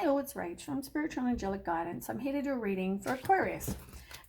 Hi all, it's Rach from Spiritual Angelic Guidance. I'm here to do a reading for Aquarius.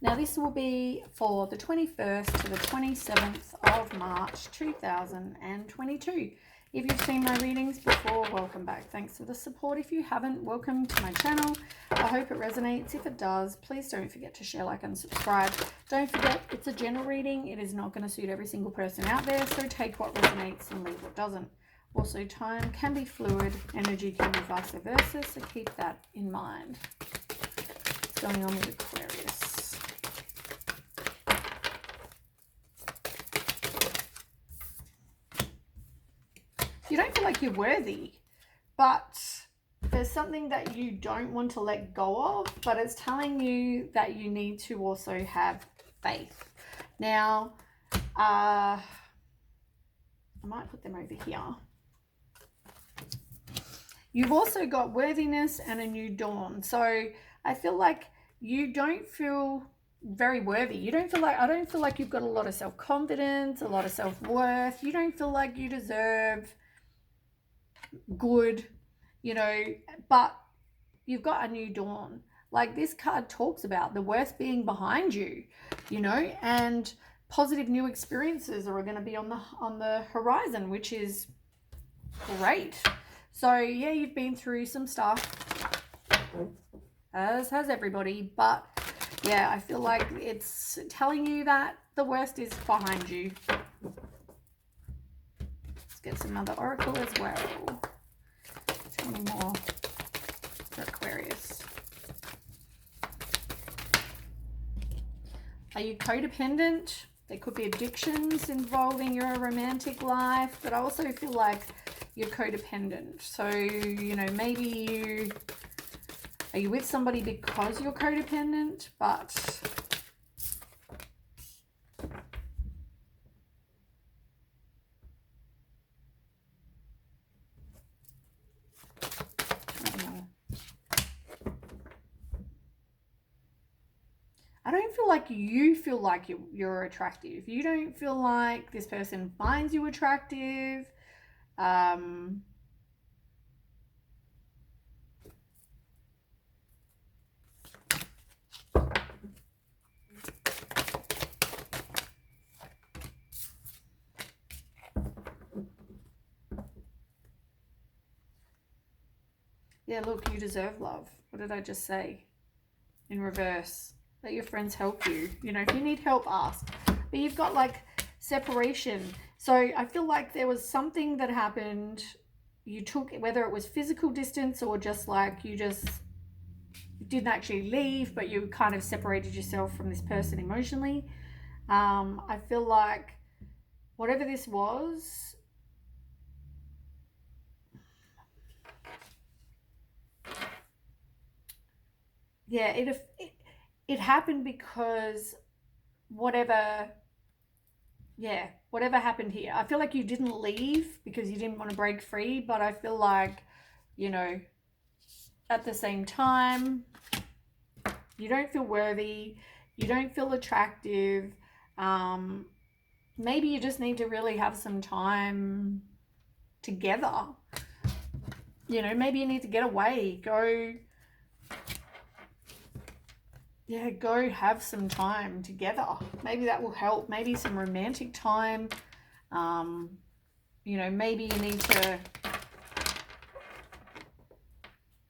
Now this will be for the 21st to the 27th of March 2022. If you've seen my readings before, welcome back. Thanks for the support. If you haven't, welcome to my channel. I hope it resonates. If it does, please don't forget to share, like, and subscribe. Don't forget, it's a general reading. It is not going to suit every single person out there, so take what resonates and leave what doesn't. Also, time can be fluid, energy can be vice versa, so keep that in mind. What's going on with Aquarius? You don't feel like you're worthy, but there's something that you don't want to let go of, but it's telling you that you need to also have faith. Now, I might put them over here. You've also got worthiness and a new dawn. So I feel like you don't feel very worthy. You don't feel like, I don't feel like you've got a lot of self-confidence, a lot of self-worth. You don't feel like you deserve good, you know, but you've got a new dawn. Like this card talks about the worst being behind you, you know, and positive new experiences are going to be on the horizon, which is great. So yeah, you've been through some stuff, as has everybody, but yeah, I feel like it's telling you that the worst is behind you. Let's get some other oracle as well. Tell me more for Aquarius. Are you codependent? There could be addictions involving your romantic life, but I also feel like you're codependent. So, you know, maybe are you with somebody because you're codependent, but I don't feel like you feel like you're attractive. You don't feel like this person finds you attractive. Yeah, look, you deserve love. What did I just say? In reverse. Let your friends help you. You know, if you need help, ask. But you've got like separation. So I feel like there was something that happened. You took, whether it was physical distance or just like you just didn't actually leave, but you kind of separated yourself from this person emotionally. I feel like whatever this was, yeah, it happened because whatever happened here. I feel like you didn't leave because you didn't want to break free, but I feel like, you know, at the same time, you don't feel worthy, you don't feel attractive. Maybe you just need to really have some time together. You know, maybe you need to get away, go have some time together. Maybe that will help. Maybe some romantic time. You know, maybe you need to,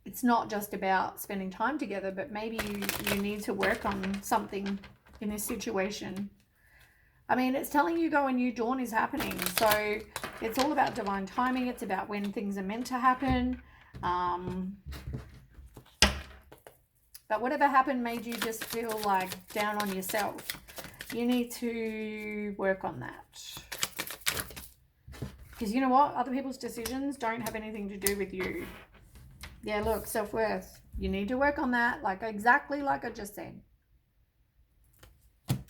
it's not just about spending time together, but maybe you need to work on something in this situation. I mean, it's telling you a new dawn is happening. So it's all about divine timing. It's about when things are meant to happen. But whatever happened made you just feel like down on yourself. You need to work on that. Because you know what? Other people's decisions don't have anything to do with you. Yeah, look, self-worth. You need to work on that, like exactly like I just said.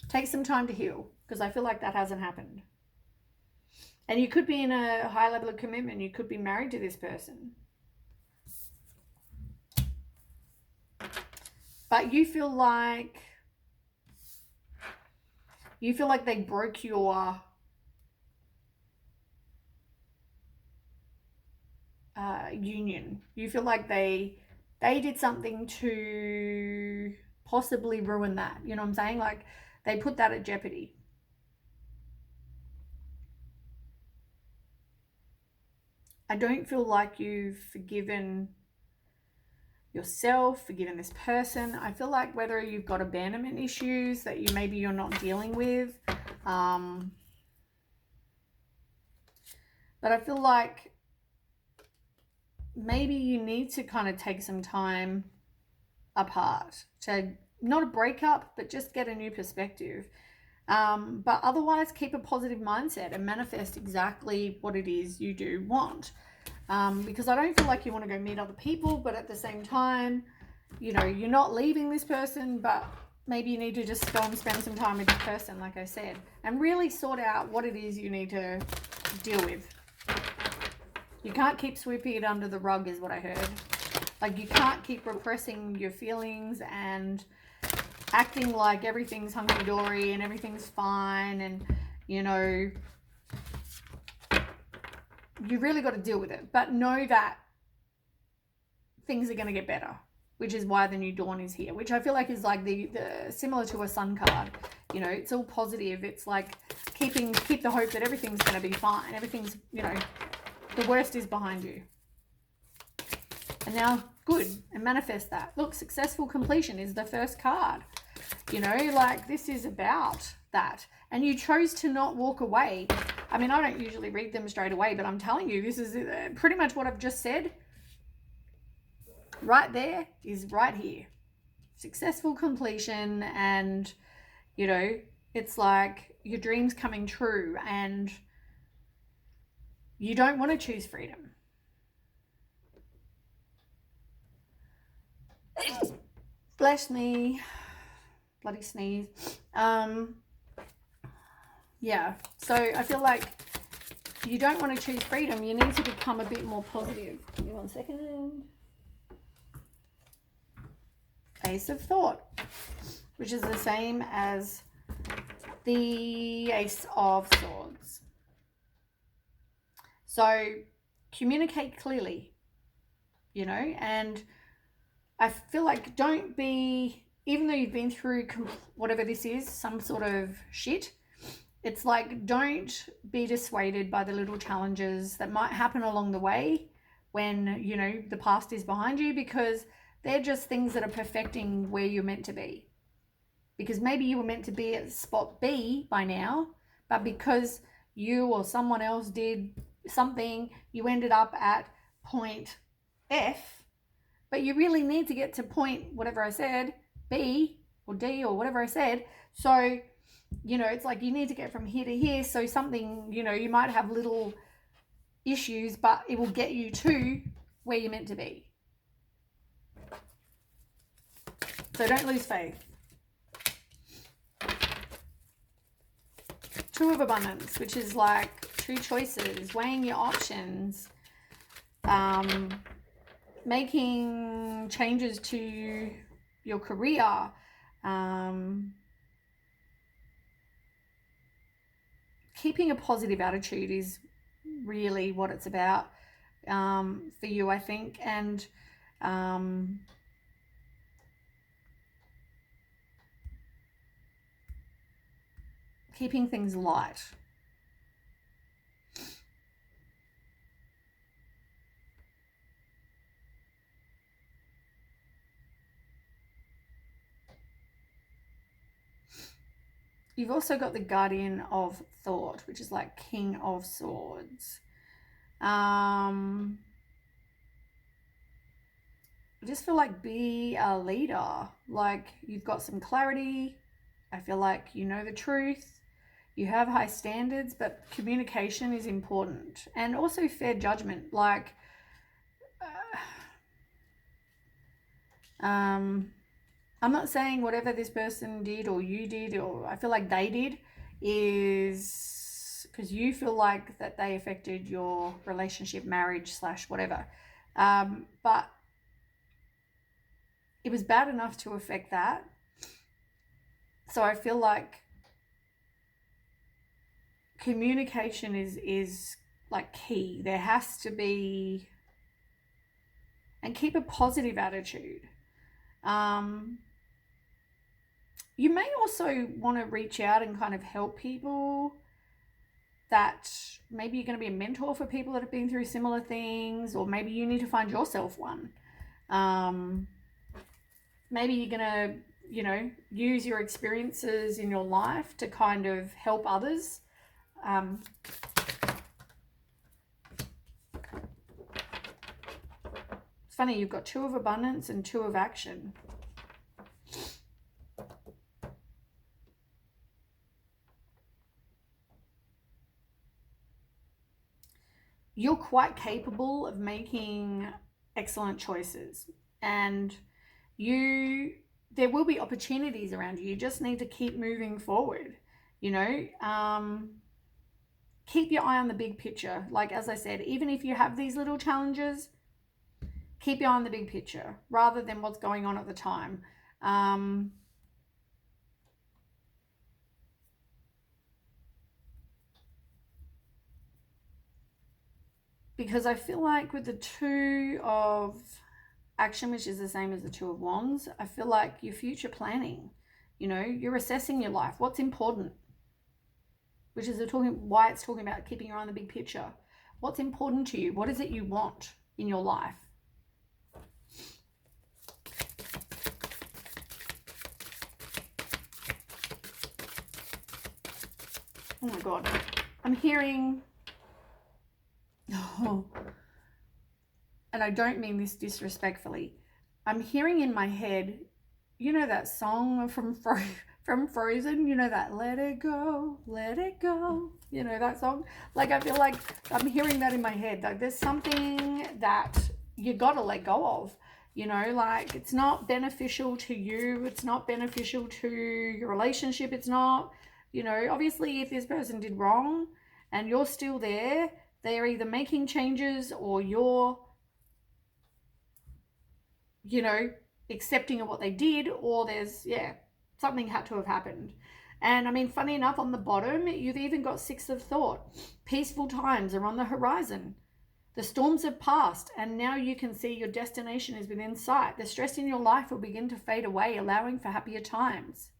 Take some time to heal, because I feel like that hasn't happened. And you could be in a high level of commitment. You could be married to this person. But you feel like they broke your union. You feel like they they did something to possibly ruin that. You know what I'm saying? Like, they put that at jeopardy. I don't feel like you've forgiven yourself, forgiven this person. I feel like whether you've got abandonment issues that maybe you're not dealing with, but I feel like maybe you need to kind of take some time apart to not a breakup, but just get a new perspective. But otherwise, keep a positive mindset and manifest exactly what it is you do want. Because I don't feel like you want to go meet other people, but at the same time, you know, you're not leaving this person, but maybe you need to just go and spend some time with this person, like I said, and really sort out what it is you need to deal with. You can't keep sweeping it under the rug, is what I heard. Like, you can't keep repressing your feelings and acting like everything's hunky-dory and everything's fine, and, you know, you really got to deal with it. But know that things are going to get better, which is why the new dawn is here, which I feel like is like the similar to a sun card. You know, it's all positive. It's like keep the hope that everything's going to be fine. Everything's, you know, the worst is behind you. And now, good, and manifest that. Look, successful completion is the first card. You know, like, this is about that. And you chose to not walk away. I mean, I don't usually read them straight away, but I'm telling you, this is pretty much what I've just said. Right there is right here. Successful completion, and, you know, it's like your dreams coming true, and you don't want to choose freedom. Bless me. Bloody sneeze. Yeah, so I feel like you don't want to choose freedom. You need to become a bit more positive. Give me 1 second. Ace of Thought, which is the same as the Ace of Swords. So communicate clearly, you know, and I feel like don't be, even though you've been through whatever this is, some sort of shit, it's like, don't be dissuaded by the little challenges that might happen along the way when, you know, the past is behind you, because they're just things that are perfecting where you're meant to be. Because maybe you were meant to be at spot B by now, but because you or someone else did something, you ended up at point F, but you really need to get to point, whatever I said, B or D or whatever I said. So, you know, it's like you need to get from here to here. So something, you know, you might have little issues, but it will get you to where you're meant to be. So don't lose faith. Two of Abundance, which is like two choices, weighing your options, making changes to your career, keeping a positive attitude is really what it's about for you, I think, and keeping things light. You've also got the Guardian of Thought, which is like King of Swords. I just feel like be a leader. Like, you've got some clarity. I feel like you know the truth. You have high standards, but communication is important. And also fair judgment. Like, I'm not saying whatever this person did or you did or I feel like they did is because you feel like that they affected your relationship, marriage / whatever. But it was bad enough to affect that. So I feel like communication is like key. There has to be and keep a positive attitude. You may also want to reach out and kind of help people that maybe you're going to be a mentor for people that have been through similar things, or maybe you need to find yourself one. Maybe you're going to, use your experiences in your life to kind of help others. It's funny, you've got 2 of abundance and 2 of action. You're quite capable of making excellent choices, and there will be opportunities around you. You just need to keep moving forward. Keep your eye on the big picture. Like, as I said, even if you have these little challenges, keep your eye on the big picture rather than what's going on at the time. Because I feel like with the 2 of action, which is the same as the 2 of wands, I feel like you're future planning. You're assessing your life. What's important? Which is why it's talking about keeping your eye on the big picture. What's important to you? What is it you want in your life? Oh my God. I'm hearing... Oh, and I don't mean this disrespectfully. I'm hearing in my head, that song from Frozen, that let it go, that song. Like, I feel like I'm hearing that in my head. Like, there's something that you got to let go of, like, it's not beneficial to you. It's not beneficial to your relationship. It's not, obviously if this person did wrong and you're still there, they're either making changes or you're, accepting of what they did, or there's, something had to have happened. And I mean, funny enough, on the bottom, you've even got 6 of thought. Peaceful times are on the horizon. The storms have passed, and now you can see your destination is within sight. The stress in your life will begin to fade away, allowing for happier times.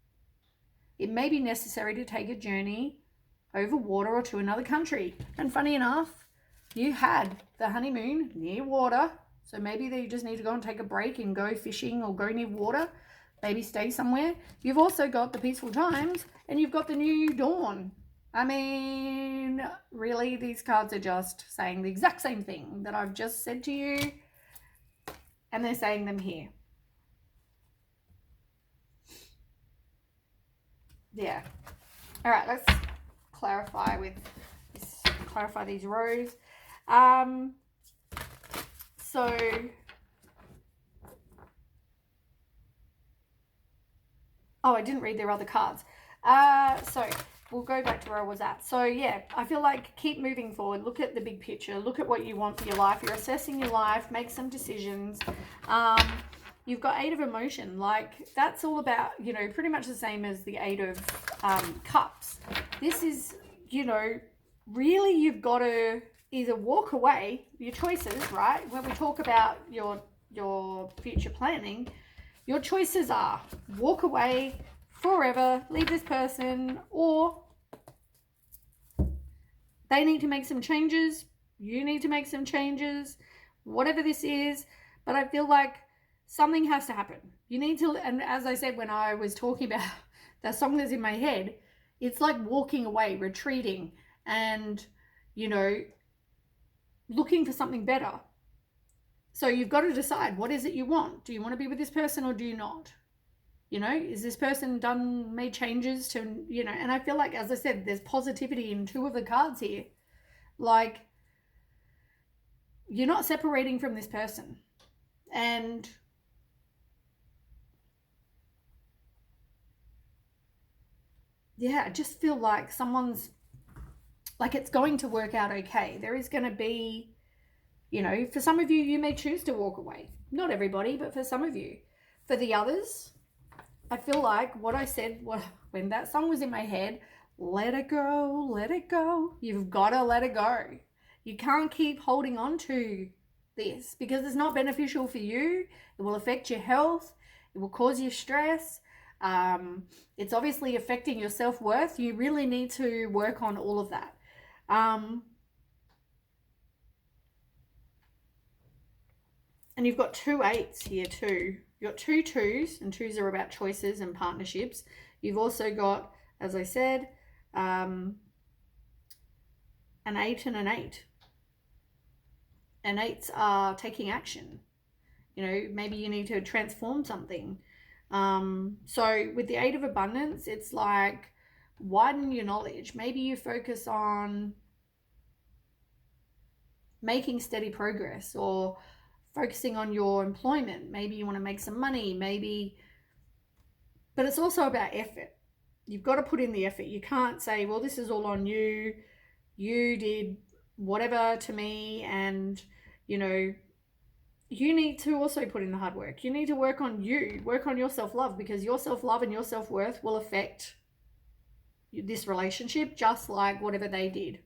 It may be necessary to take a journey over water or to another country. And funny enough, you had the honeymoon near water, so maybe you just need to go and take a break and go fishing or go near water, maybe stay somewhere. You've also got the peaceful times, and you've got the new dawn. I mean, really, these cards are just saying the exact same thing that I've just said to you, and they're saying them here. Yeah. All right, let's clarify these rows. So I didn't read their other cards. So we'll go back to where I was at. So yeah, I feel like keep moving forward. Look at the big picture. Look at what you want for your life. You're assessing your life. Make some decisions. You've got 8 of emotion. Like, that's all about, pretty much the same as the 8 of cups. This is, really you've got to either walk away, your choices, right? When we talk about your future planning, your choices are walk away forever, leave this person, or they need to make some changes, you need to make some changes, whatever this is. But I feel like something has to happen. You need to, and as I said when I was talking about that song that's in my head, it's like walking away, retreating, and, looking for something better. So you've got to decide, what is it you want? Do you want to be with this person or do you not? Is this person made changes to, and I feel like, as I said, there's positivity in 2 of the cards here. Like, you're not separating from this person. And yeah, I just feel like it's going to work out okay. There is going to be, for some of you, you may choose to walk away. Not everybody, but for some of you. For the others, I feel like what I said when that song was in my head, let it go, let it go. You've got to let it go. You can't keep holding on to this because it's not beneficial for you. It will affect your health. It will cause you stress. It's obviously affecting your self-worth. You really need to work on all of that. And you've got 2 8s here too. You've got 2 2s, and 2s are about choices and partnerships. You've also got, as I said, an 8 and an 8. And 8s are taking action. You know, maybe you need to transform something. So with the 8 of abundance, it's like widen your knowledge. Maybe you focus on making steady progress or focusing on your employment. Maybe you want to make some money, but it's also about effort. You've got to put in the effort. You can't say, well, this is all on you. You did whatever to me, and, you know, you need to also put in the hard work. You need to work on you, work on your self-love, because your self-love and your self-worth will affect this relationship just like whatever they did.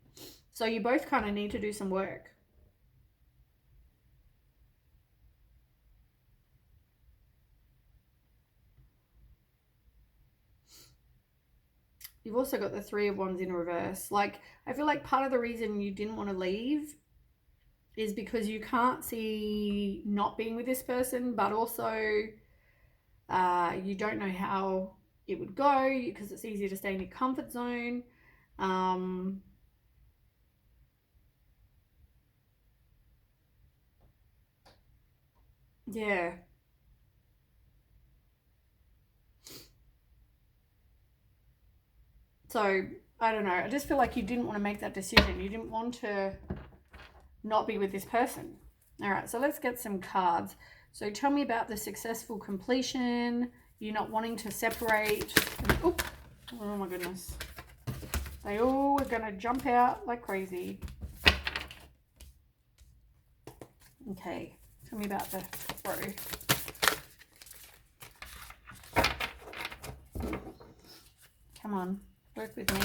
So you both kind of need to do some work. You've also got the 3 of Wands in reverse. Like, I feel like part of the reason you didn't want to leave is because you can't see not being with this person, but also you don't know how it would go because it's easier to stay in your comfort zone. Yeah. So, I don't know. I just feel like you didn't want to make that decision. You didn't want to not be with this person. All right, so let's get some cards. So tell me about the successful completion, you not wanting to separate. Oh my goodness. They all are going to jump out like crazy. Okay, tell me about the throw. Come on, work with me.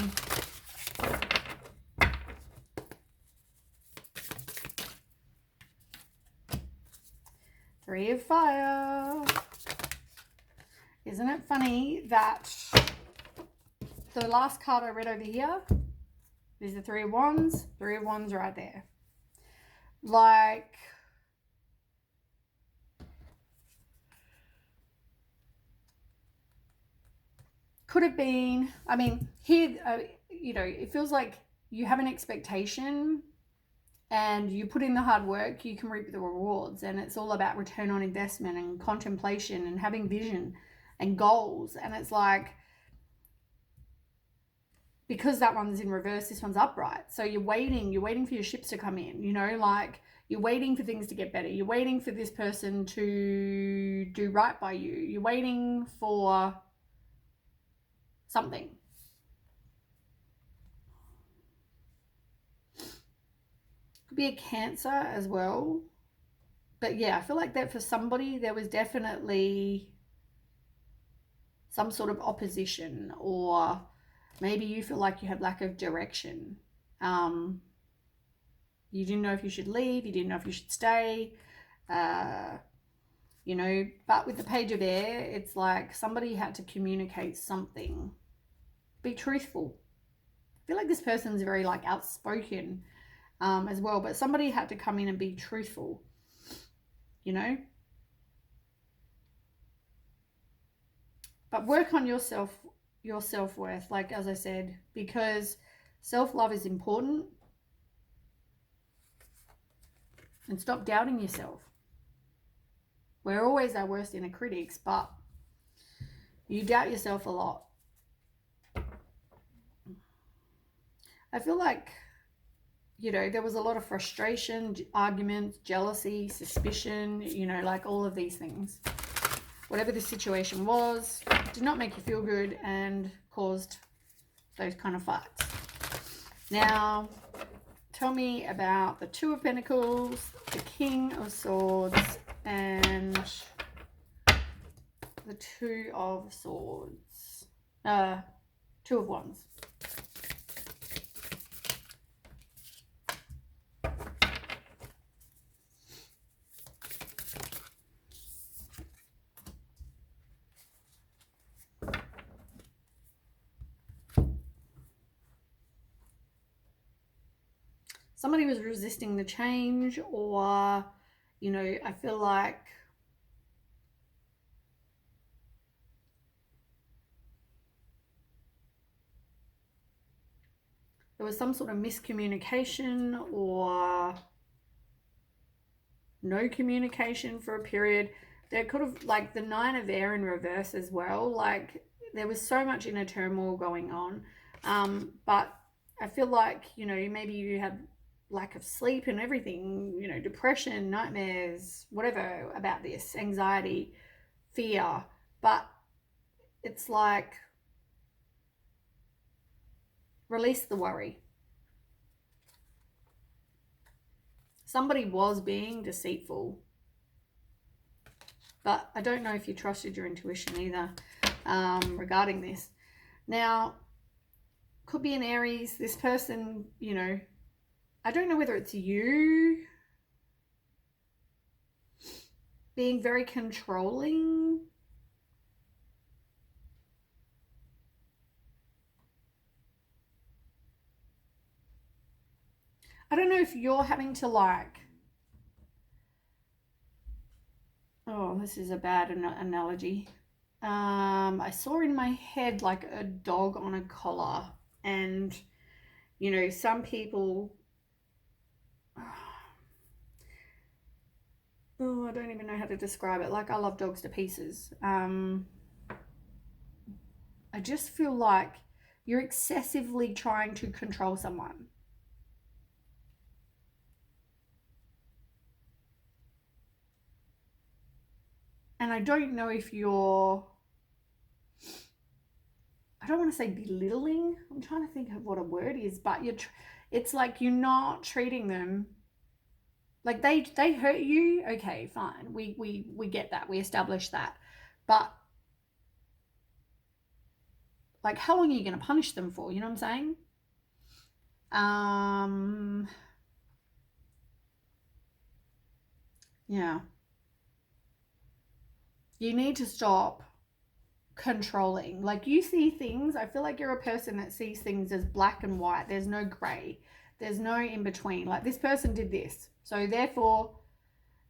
Three of Fire. Isn't it funny that the last card I read over here is the 3 of Wands. 3 of Wands right there. Like, could have been, I mean, here, you know, it feels like you have an expectation and you put in the hard work, you can reap the rewards. And it's all about return on investment and contemplation and having vision and goals. And it's like, because that one's in reverse, this one's upright. So you're waiting for your ships to come in, you know, like you're waiting for things to get better. You're waiting for this person to do right by you. You're waiting for something. Could be a Cancer as well. But yeah, I feel like that for somebody, there was definitely some sort of opposition, or maybe you feel like you had lack of direction. You didn't know if you should leave. You didn't know if you should stay. You know, but with the Page of Air, it's like somebody had to communicate something. Be truthful. I feel like this person's very like outspoken as well, but somebody had to come in and be truthful, you know. But work on your self-worth, like as I said, because self-love is important. And stop doubting yourself. We're always our worst inner critics, but you doubt yourself a lot. I feel like, you know, there was a lot of frustration, arguments, jealousy, suspicion, you know, like all of these things. Whatever the situation was, did not make you feel good and caused those kind of fights. Now, tell me about the 2 of Pentacles, the King of Swords, and the 2 of Swords. 2 of Wands. somebody was resisting the change, or, you know, I feel like there was some sort of miscommunication or no communication for a period. There could have, like, the Nine of Air in reverse as well. Like, there was so much inner turmoil going on. But I feel like, you know, maybe you had lack of sleep and everything, you know, depression, nightmares, whatever about this, anxiety, fear. But it's like, release the worry. Somebody was being deceitful, but I don't know if you trusted your intuition either regarding this. Now, could be an Aries. This person, you know, I don't know whether it's you being very controlling. I don't know if you're having to, like, oh, this is a bad analogy. I saw in my head like a dog on a collar, and, you know, some people, oh, I don't even know how to describe it. Like, I love dogs to pieces. I just feel like you're excessively trying to control someone. And I don't know if you're, I don't want to say belittling. I'm trying to think of what a word is, but it's like you're not treating them like they hurt you. Okay, fine. We get that. We establish that. But, like, how long are you going to punish them for? You know what I'm saying? Yeah. You need to stop controlling. Like, you see things, I feel like you're a person that sees things as black and white. There's no gray. There's no in between. Like, this person did this. So therefore,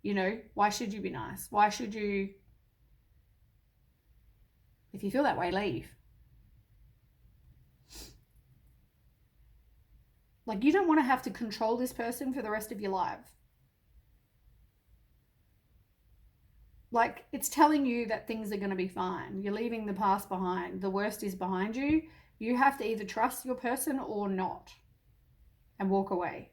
you know, why should you be nice? Why should you, if you feel that way, leave? Like, you don't want to have to control this person for the rest of your life. Like, it's telling you that things are going to be fine. You're leaving the past behind. The worst is behind you. You have to either trust your person or not and walk away.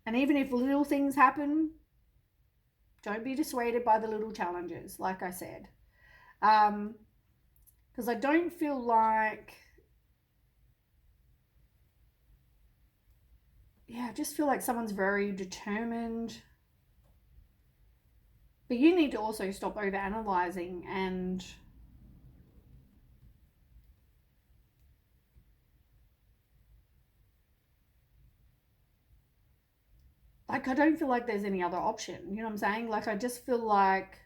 And even if little things happen, don't be dissuaded by the little challenges, like I said. Because I don't feel like, yeah, I just feel like someone's very determined. But you need to also stop overanalyzing and, like, I don't feel like there's any other option. You know what I'm saying? Like, I just feel like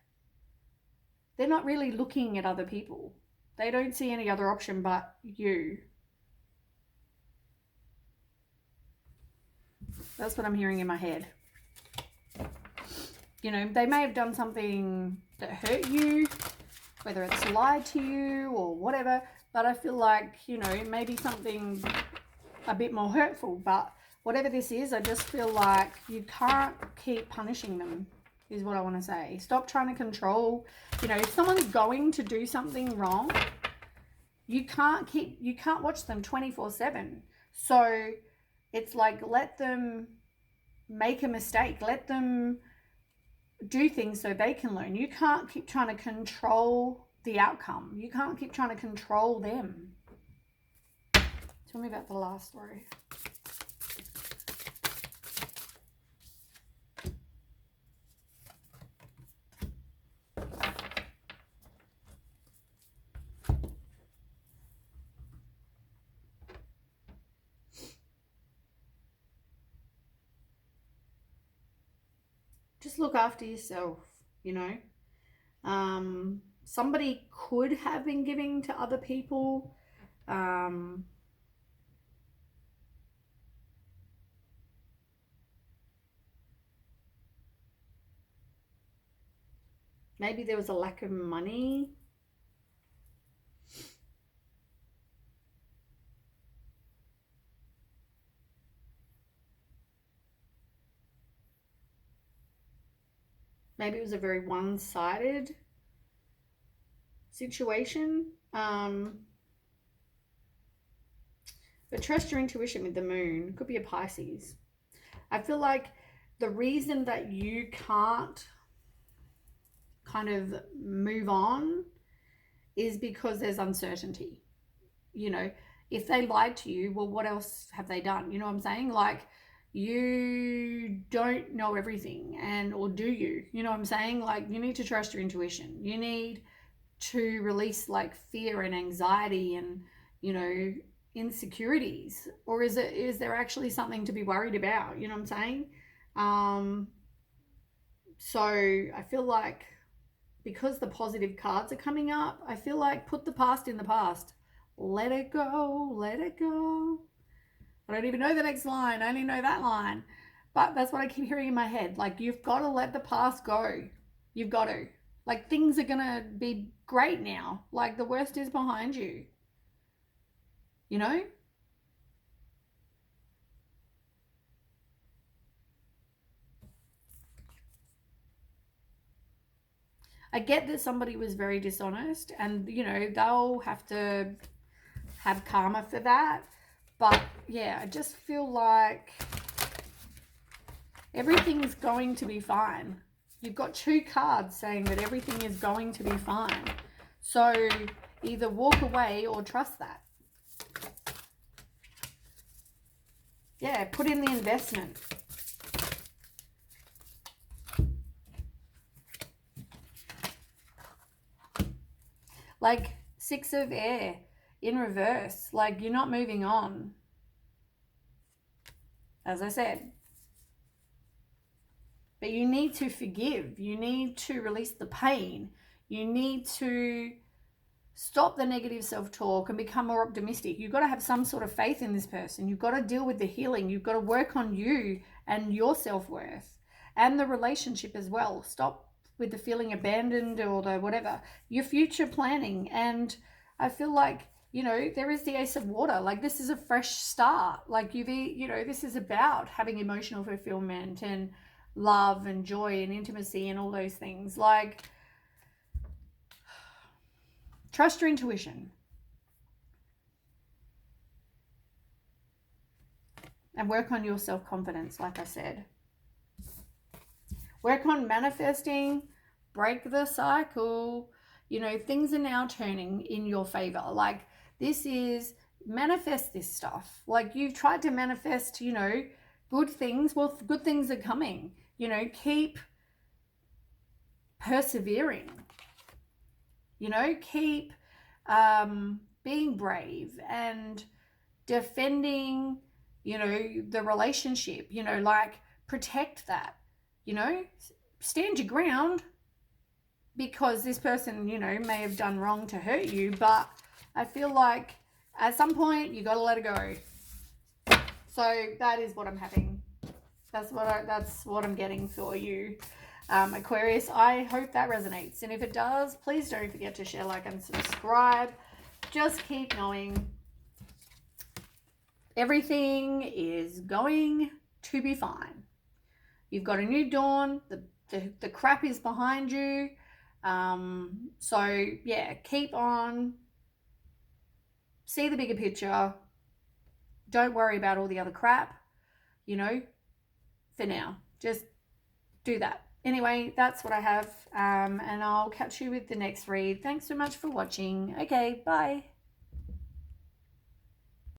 they're not really looking at other people. They don't see any other option but you. That's what I'm hearing in my head. You know, they may have done something that hurt you, whether it's lied to you or whatever, but I feel like, you know, maybe something a bit more hurtful, but whatever this is, I just feel like you can't keep punishing them, is what I want to say. Stop trying to control. You know, if someone's going to do something wrong, you can't watch them 24/7. So it's like, let them make a mistake. Let them do things so they can learn. You can't keep trying to control the outcome. You can't keep trying to control them. Tell me about the last story. Just look after yourself, you know. somebody could have been giving to other people. Maybe there was a lack of money. Maybe it was a very one-sided situation. But trust your intuition with the moon. Could be a Pisces. I feel like the reason that you can't kind of move on is because there's uncertainty. You know, if they lied to you, well, what else have they done? You know what I'm saying? Like, you don't know everything, and or do you? You know what I'm saying? Like, you need to trust your intuition. You need to release like fear and anxiety and, you know, insecurities. Or is there actually something to be worried about? You know what I'm saying? So I feel like because the positive cards are coming up, I feel like put the past in the past. Let it go, let it go. I don't even know the next line. I only know that line. But that's what I keep hearing in my head. Like, you've got to let the past go. You've got to. Like, things are going to be great now. Like, the worst is behind you. You know? I get that somebody was very dishonest and, you know, they'll have to have karma for that. But, yeah, I just feel like everything's going to be fine. You've got 2 cards saying that everything is going to be fine. So either walk away or trust that. Yeah, put in the investment. Like 6 of air in reverse. Like, you're not moving on. As I said. But you need to forgive. You need to release the pain. You need to stop the negative self-talk and become more optimistic. You've got to have some sort of faith in this person. You've got to deal with the healing. You've got to work on you and your self-worth and the relationship as well. Stop with the feeling abandoned or the whatever. Your future planning. And I feel like, you know, there is the Ace of Water. Like, this is a fresh start. Like, you know, this is about having emotional fulfillment and love and joy and intimacy and all those things. Like, trust your intuition. And work on your self-confidence, like I said. Work on manifesting, break the cycle. You know, things are now turning in your favor. Like, this is, manifest this stuff. Like, you've tried to manifest, you know, good things. Well, good things are coming. You know, keep persevering. You know, keep being brave and defending, you know, the relationship. You know, like, protect that. You know, stand your ground, because this person, you know, may have done wrong to hurt you, but I feel like at some point you got to let it go. So that is what I'm having. That's what I'm getting for you, Aquarius. I hope that resonates, and if it does, please don't forget to share, like, and subscribe. Just keep knowing everything is going to be fine. You've got a new dawn. The crap is behind you. So yeah, keep on. See the bigger picture. Don't worry about all the other crap, you know, for now. Just do that. Anyway, that's what I have. And I'll catch you with the next read. Thanks so much for watching. Okay, bye.